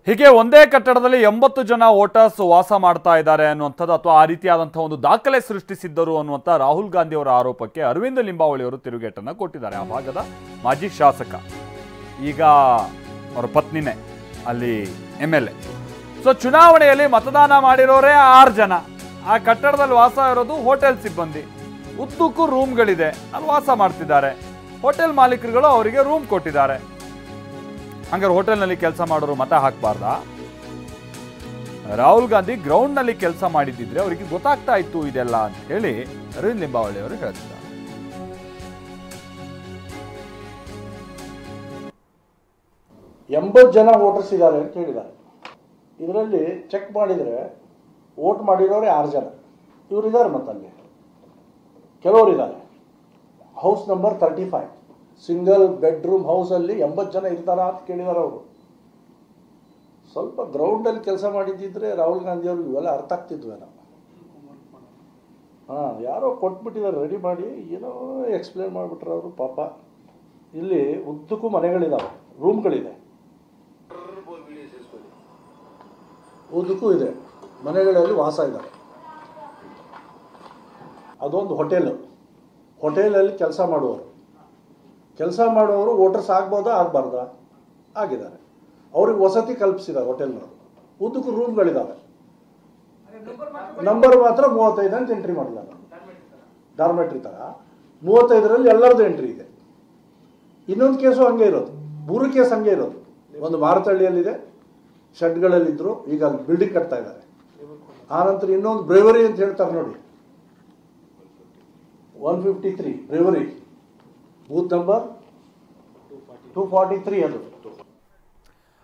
ಹೀಗೆ ಒಂದೇ ಕಟ್ಟಡದಲ್ಲಿ 80 ಜನ ವೋಟರ್ಸ್ ವಾಸ ಮಾಡ್ತಾ ಇದ್ದಾರೆ ಅನ್ನುವಂಥದ್ದು ಅಥವಾ ಆ ರೀತಿಯಾದಂತಹ ಒಂದು ದಾಖಲೆ ಸೃಷ್ಟಿಸಿದ್ದರು ಅನ್ನುವಂಥ ರಾಹುಲ್ ಗಾಂಧಿ ಅವರ ಆರೋಪಕ್ಕೆ ಅರವಿಂದ್ ಲಿಂಬಾವಳಿ ಅವರು ತಿರುಗೇಟನ್ನು ಕೊಟ್ಟಿದ್ದಾರೆ. ಆ ಭಾಗದ ಮಾಜಿ ಶಾಸಕ, ಈಗ ಅವರ ಪತ್ನಿನೇ ಅಲ್ಲಿ MLA. ಸೊ ಚುನಾವಣೆಯಲ್ಲಿ ಮತದಾನ ಮಾಡಿರೋರೇ 6 ಜನ. ಆ ಕಟ್ಟಡದಲ್ಲಿ ವಾಸ ಇರೋದು ಹೋಟೆಲ್ ಸಿಬ್ಬಂದಿ. ಉದ್ದಕ್ಕೂ ರೂಮ್ಗಳಿದೆ, ಅಲ್ಲಿ ವಾಸ ಮಾಡ್ತಿದ್ದಾರೆ. ಹೋಟೆಲ್ ಮಾಲೀಕರುಗಳು ಅವರಿಗೆ ರೂಮ್ ಕೊಟ್ಟಿದ್ದಾರೆ. ಹಂಗಾರೆ ಹೋಟೆಲ್ನಲ್ಲಿ ಕೆಲಸ ಮಾಡೋರು ಮತ ಹಾಕಬಾರ್ದಾ? ರಾಹುಲ್ ಗಾಂಧಿ ಗ್ರೌಂಡ್ನಲ್ಲಿ ಕೆಲಸ ಮಾಡಿದ್ದಿದ್ರೆ ಅವರಿಗೆ ಗೊತ್ತಾಗ್ತಾ ಇತ್ತು ಇದೆಲ್ಲ ಅಂತ ಹೇಳಿ ಅರವಿಂದ್ ಲಿಂಬಾವಳಿ ಅವರು ಹೇಳ್ತಿದ್ದಾರೆ. ಎಂಬತ್ತು ಜನ ವೋಟರ್ಸ್ ಇದ್ದಾರೆ ಅಂತ ಹೇಳಿದ್ದಾರೆ. ಇದರಲ್ಲಿ ಚೆಕ್ ಮಾಡಿದರೆ ವೋಟ್ ಮಾಡಿರೋರೆ 6 ಜನ. ಇವರಿದ್ದಾರೆ, ಮತ್ತಲ್ಲಿ ಕೆಲವರಿದ್ದಾರೆ. ಹೌಸ್ ನಂಬರ್ 35 ಸಿಂಗಲ್ ಬೆಡ್ರೂಮ್ ಹೌಸಲ್ಲಿ 80 ಜನ ಇರ್ತಾರಾ ಅಂತ ಕೇಳಿದಾರೆ ಅವರು. ಸ್ವಲ್ಪ ಗ್ರೌಂಡಲ್ಲಿ ಕೆಲಸ ಮಾಡಿದ್ದಿದ್ರೆ ರಾಹುಲ್ ಗಾಂಧಿ ಅವ್ರಿಗೆ ಇವೆಲ್ಲ ಅರ್ಥ ಆಗ್ತಿದ್ವೇನೋ. ಯಾರೋ ಕೊಟ್ಬಿಟ್ಟಿದ್ದಾರೆ ರೆಡಿ ಮಾಡಿ, ಏನೋ ಎಕ್ಸ್ಪ್ಲೇನ್ ಮಾಡಿಬಿಟ್ರೆ ಅವರು ಪಾಪ. ಇಲ್ಲಿ ಉದ್ದಕ್ಕೂ ಮನೆಗಳಿದ್ದಾವೆ, ರೂಮ್ಗಳಿದೆ, ಉದ್ದಕ್ಕೂ ಇದೆ, ಮನೆಗಳಲ್ಲಿ ವಾಸ ಇದ್ದಾರೆ. ಅದೊಂದು ಹೋಟೆಲಲ್ಲಿ ಕೆಲಸ ಮಾಡುವವರು ವೋಟರ್ಸ್ ಆಗ್ಬೋದಾ ಆಗಬಾರ್ದಾ? ಆಗಿದ್ದಾರೆ. ಅವ್ರಿಗೆ ವಸತಿ ಕಲ್ಪಿಸಿದ್ದಾರೆ ಹೋಟೆಲ್ನವರು. ಉದ್ದಕ್ಕೂ ರೂಮ್ಗಳಿದ್ದಾವೆ. ನಂಬರ್ ಮಾತ್ರ 35 ಅಂತ ಎಂಟ್ರಿ ಮಾಡಿದ್ದಾರೆ. ಡಾರ್ಮೆಟ್ರಿ ಥರ 35ರಲ್ಲಿ ಎಲ್ಲರದ್ದು ಎಂಟ್ರಿ ಇದೆ. ಇನ್ನೊಂದು ಕೇಸು ಹಂಗೆ ಇರೋದು, 3 ಕೇಸ್ ಹಂಗೆ ಇರೋದು. ಒಂದು ಮಾರತಳ್ಳಿಯಲ್ಲಿದೆ, ಶೆಡ್ಗಳಲ್ಲಿದ್ದರು, ಈಗ ಅಲ್ಲಿ ಬಿಲ್ಡಿಂಗ್ ಕಟ್ತಾ ಇದ್ದಾರೆ. ಆನಂತರ ಇನ್ನೊಂದು ಬ್ರೆವರಿ ಅಂತ ಹೇಳ್ತಾರೆ ನೋಡಿ, 153 ಬ್ರೆವರಿ, ಬೂತ್ ನಂಬರ್ 243, ಅದು